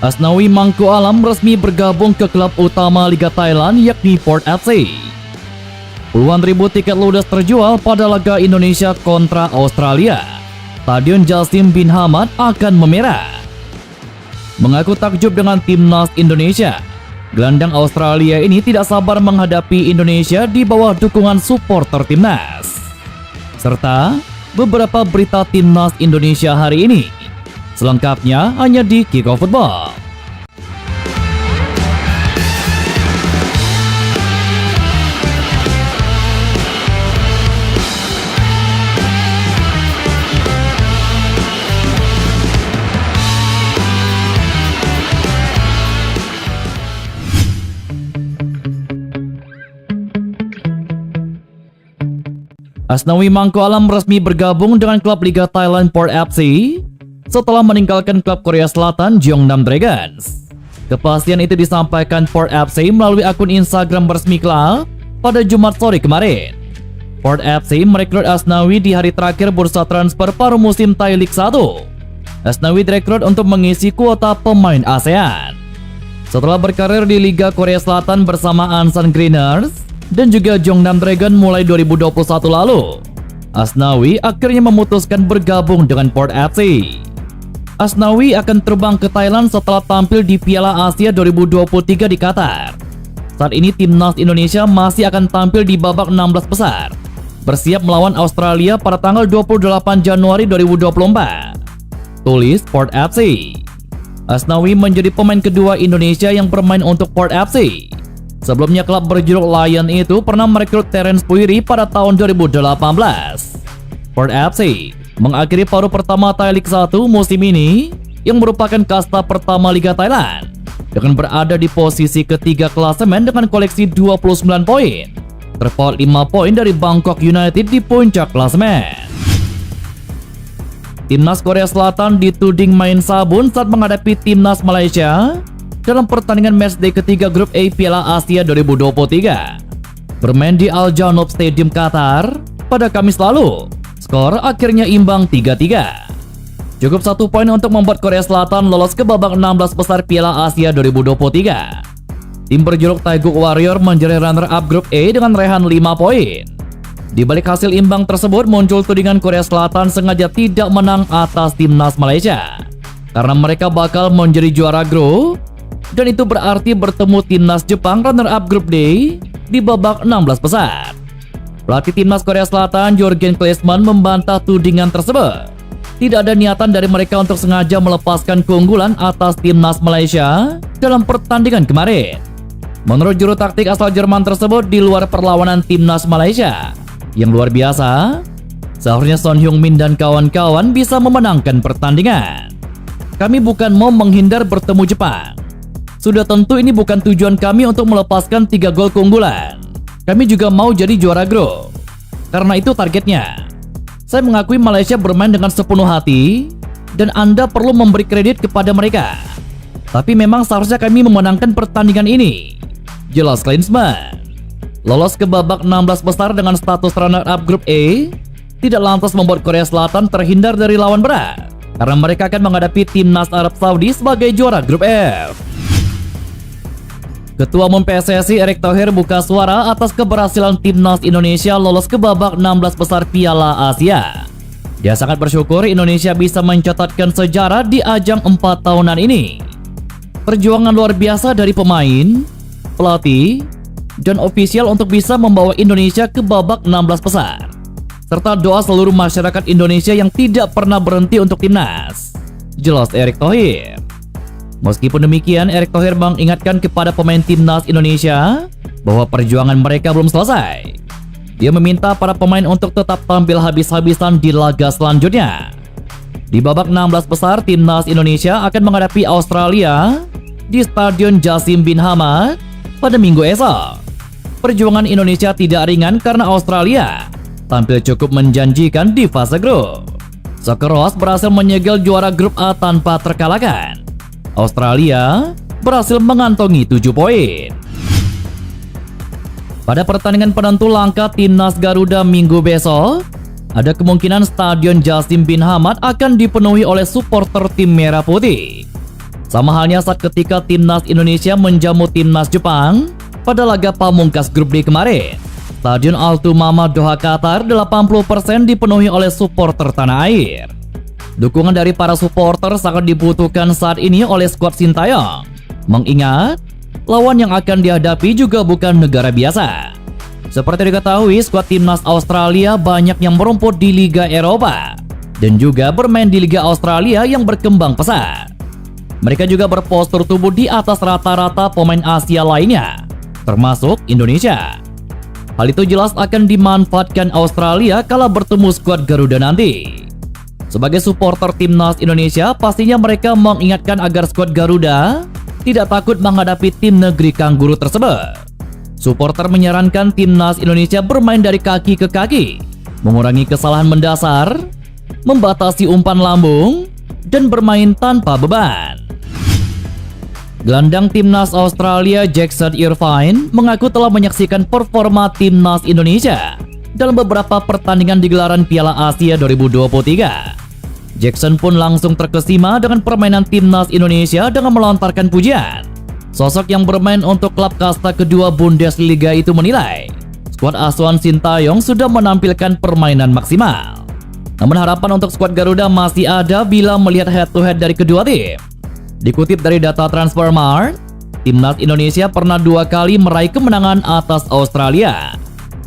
Asnawi Mangku Alam resmi bergabung ke klub utama Liga Thailand yakni Port FC. Puluhan ribu tiket ludes terjual pada laga Indonesia kontra Australia. Stadion Jasim bin Hamad akan memerah. Mengaku takjub dengan timnas Indonesia, gelandang Australia ini tidak sabar menghadapi Indonesia di bawah dukungan supporter timnas. Serta beberapa berita timnas Indonesia hari ini. Selengkapnya hanya di Kickoff Football. Asnawi Mangku Alam resmi bergabung dengan klub Liga Thailand Port FC setelah meninggalkan klub Korea Selatan Jeongnam Dragons. Kepastian itu disampaikan Port FC melalui akun Instagram resmi klub pada Jumat sore kemarin. Port FC merekrut Asnawi di hari terakhir bursa transfer paruh musim Thai League 1. Asnawi direkrut untuk mengisi kuota pemain ASEAN. Setelah berkarir di Liga Korea Selatan bersama Ansan Greeners dan juga Jeongnam Dragon mulai 2021 lalu, Asnawi akhirnya memutuskan bergabung dengan Port FC. Asnawi akan terbang ke Thailand setelah tampil di Piala Asia 2023 di Qatar. Saat ini timnas Indonesia masih akan tampil di babak 16 besar, bersiap melawan Australia pada tanggal 28 Januari 2024. Tulis Port FC. Asnawi menjadi pemain kedua Indonesia yang bermain untuk Port FC. Sebelumnya klub berjuluk Lion itu pernah merekrut Terence Puiri pada tahun 2018. Port FC mengakhiri paruh pertama Thai League 1 musim ini yang merupakan kasta pertama Liga Thailand dengan berada di posisi ketiga klasemen dengan koleksi 29 poin, terpaut 5 poin dari Bangkok United di puncak klasemen. Timnas Korea Selatan dituding main sabun saat menghadapi timnas Malaysia dalam pertandingan matchday ketiga grup A Piala Asia 2023. Bermain di Al Janoub Stadium Qatar pada Kamis lalu, skor akhirnya imbang 3-3. Cukup 1 poin untuk membuat Korea Selatan lolos ke babak 16 besar Piala Asia 2023. Tim berjuluk Taeguk Warrior menjadi runner-up grup A dengan raihan 5 poin. Di balik hasil imbang tersebut muncul tudingan Korea Selatan sengaja tidak menang atas timnas Malaysia karena mereka bakal menjadi juara grup, dan itu berarti bertemu timnas Jepang runner-up grup D di babak 16 besar. Pelatih timnas Korea Selatan Jurgen Klinsmann membantah tudingan tersebut. Tidak ada niatan dari mereka untuk sengaja melepaskan keunggulan atas timnas Malaysia dalam pertandingan kemarin. Menurut juru taktik asal Jerman tersebut, di luar perlawanan timnas Malaysia yang luar biasa, seharusnya Son Heung-min dan kawan-kawan bisa memenangkan pertandingan. Kami bukan mau menghindar bertemu Jepang. Sudah tentu ini bukan tujuan kami untuk melepaskan 3 gol keunggulan. Kami juga mau jadi juara grup. Karena itu targetnya. Saya mengakui Malaysia bermain dengan sepenuh hati dan Anda perlu memberi kredit kepada mereka. Tapi memang seharusnya kami memenangkan pertandingan ini, jelas Klinsmann. Lolos ke babak 16 besar dengan status runner-up grup A tidak lantas membuat Korea Selatan terhindar dari lawan berat, karena mereka akan menghadapi timnas Arab Saudi sebagai juara grup F. Ketua Umum PSSI Erick Thohir buka suara atas keberhasilan timnas Indonesia lolos ke babak 16 besar Piala Asia. Dia sangat bersyukur Indonesia bisa mencatatkan sejarah di ajang 4 tahunan ini. Perjuangan luar biasa dari pemain, pelatih, dan ofisial untuk bisa membawa Indonesia ke babak 16 besar, serta doa seluruh masyarakat Indonesia yang tidak pernah berhenti untuk timnas, jelas Erick Thohir. Meskipun demikian, Erick Thohir mengingatkan kepada pemain timnas Indonesia bahwa perjuangan mereka belum selesai. Dia meminta para pemain untuk tetap tampil habis-habisan di laga selanjutnya. Di babak 16 besar, timnas Indonesia akan menghadapi Australia di Stadion Jasim bin Hamad pada Minggu esok. Perjuangan Indonesia tidak ringan karena Australia tampil cukup menjanjikan di fase grup. Socceroos berhasil menyegel juara grup A tanpa terkalahkan. Australia berhasil mengantongi 7 poin. Pada pertandingan penentu langkah timnas Garuda Minggu besok, ada kemungkinan Stadion Jasim bin Hamad akan dipenuhi oleh supporter tim Merah Putih. Sama halnya saat ketika timnas Indonesia menjamu timnas Jepang pada laga pamungkas grup D kemarin. Stadion Altumama Doha Qatar 80% dipenuhi oleh supporter tanah air. Dukungan dari para supporter sangat dibutuhkan saat ini oleh skuad Sintayong. Mengingat lawan yang akan dihadapi juga bukan negara biasa. Seperti diketahui, skuad timnas Australia banyak yang merumput di Liga Eropa dan juga bermain di Liga Australia yang berkembang pesat. Mereka juga berpostur tubuh di atas rata-rata pemain Asia lainnya, termasuk Indonesia. Hal itu jelas akan dimanfaatkan Australia kala bertemu skuad Garuda nanti. Sebagai supporter timnas Indonesia, pastinya mereka mengingatkan agar skuad Garuda tidak takut menghadapi tim negeri Kangguru tersebut. Supporter menyarankan timnas Indonesia bermain dari kaki ke kaki, mengurangi kesalahan mendasar, membatasi umpan lambung, dan bermain tanpa beban. Gelandang timnas Australia Jackson Irvine mengaku telah menyaksikan performa timnas Indonesia dalam beberapa pertandingan di gelaran Piala Asia 2023. Jackson pun langsung terkesima dengan permainan timnas Indonesia dengan melontarkan pujian. Sosok yang bermain untuk klub kasta kedua Bundesliga itu menilai skuad asuhan Sintayong sudah menampilkan permainan maksimal. Namun harapan untuk skuad Garuda masih ada bila melihat head-to-head dari kedua tim. Dikutip dari data Transfermarkt, timnas Indonesia pernah 2 kali meraih kemenangan atas Australia.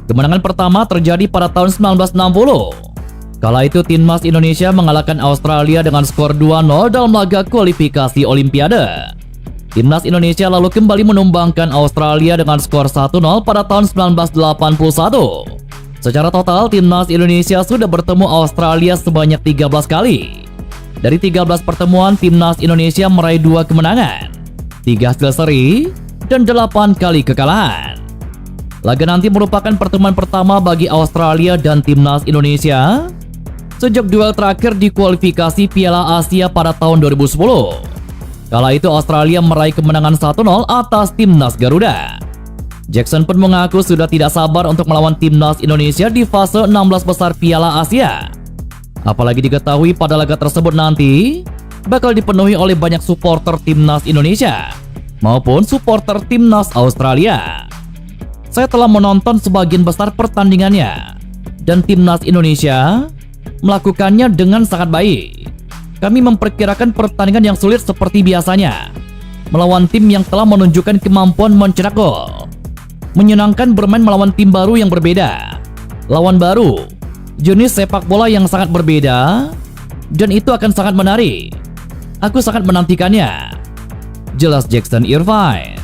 Kemenangan pertama terjadi pada tahun 1960. Kala itu timnas Indonesia mengalahkan Australia dengan skor 2-0 dalam laga kualifikasi Olimpiade. Timnas Indonesia lalu kembali menumbangkan Australia dengan skor 1-0 pada tahun 1981. Secara total, timnas Indonesia sudah bertemu Australia sebanyak 13 kali. Dari 13 pertemuan, timnas Indonesia meraih 2 kemenangan, 3 hasil seri, dan 8 kali kekalahan. Laga nanti merupakan pertemuan pertama bagi Australia dan timnas Indonesia sejak duel terakhir di kualifikasi Piala Asia pada tahun 2010. Kala itu Australia meraih kemenangan 1-0 atas timnas Garuda. Jackson pun mengaku sudah tidak sabar untuk melawan timnas Indonesia di fase 16 besar Piala Asia. Apalagi diketahui pada laga tersebut nanti bakal dipenuhi oleh banyak supporter timnas Indonesia maupun supporter timnas Australia. Saya telah menonton sebagian besar pertandingannya dan timnas Indonesia melakukannya dengan sangat baik. Kami memperkirakan pertandingan yang sulit seperti biasanya, melawan tim yang telah menunjukkan kemampuan mencetak gol. Menyenangkan bermain melawan tim baru yang berbeda, lawan baru, jenis sepak bola yang sangat berbeda, dan itu akan sangat menarik. Aku sangat menantikannya, jelas Jackson Irvine.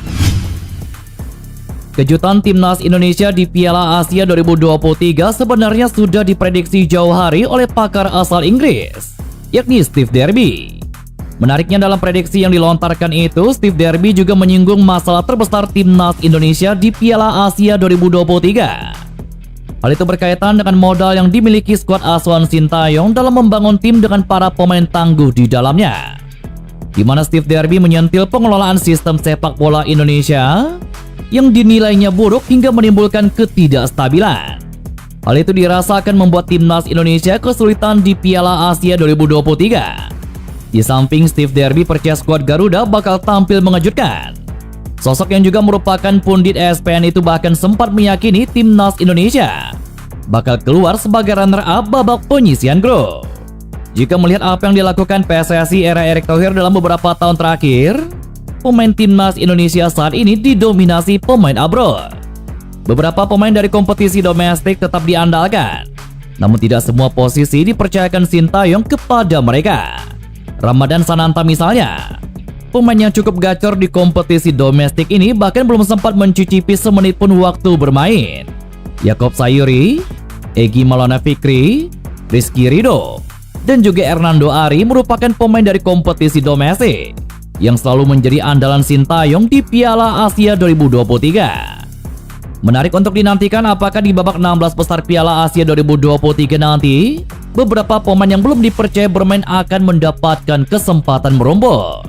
Kejutan timnas Indonesia di Piala Asia 2023 sebenarnya sudah diprediksi jauh hari oleh pakar asal Inggris, yakni Steve Derby. Menariknya dalam prediksi yang dilontarkan itu, Steve Derby juga menyinggung masalah terbesar timnas Indonesia di Piala Asia 2023. Hal itu berkaitan dengan modal yang dimiliki skuad asuhan Sintayong dalam membangun tim dengan para pemain tangguh di dalamnya, di mana Steve Derby menyentil pengelolaan sistem sepak bola Indonesia yang dinilainya buruk hingga menimbulkan ketidakstabilan. Hal itu dirasa akan membuat timnas Indonesia kesulitan di Piala Asia 2023. Di samping Steve Derby percaya skuad Garuda bakal tampil mengejutkan. Sosok yang juga merupakan pundit ESPN itu bahkan sempat meyakini timnas Indonesia bakal keluar sebagai runner-up babak penyisihan grup. Jika melihat apa yang dilakukan PSSI era Erick Thohir dalam beberapa tahun terakhir, pemain timnas Indonesia saat ini didominasi pemain abroad. Beberapa pemain dari kompetisi domestik tetap diandalkan, namun tidak semua posisi dipercayakan Sintayong kepada mereka. Ramadan Sananta misalnya, pemain yang cukup gacor di kompetisi domestik ini bahkan belum sempat mencicipi semenit pun waktu bermain. Yaakob Sayuri, Egy Maulana Fikri, Rizky Ridho, dan juga Hernando Ari merupakan pemain dari kompetisi domestik yang selalu menjadi andalan Sintayong di Piala Asia 2023. Menarik untuk dinantikan apakah di babak 16 besar Piala Asia 2023 nanti beberapa pemain yang belum dipercaya bermain akan mendapatkan kesempatan merumput.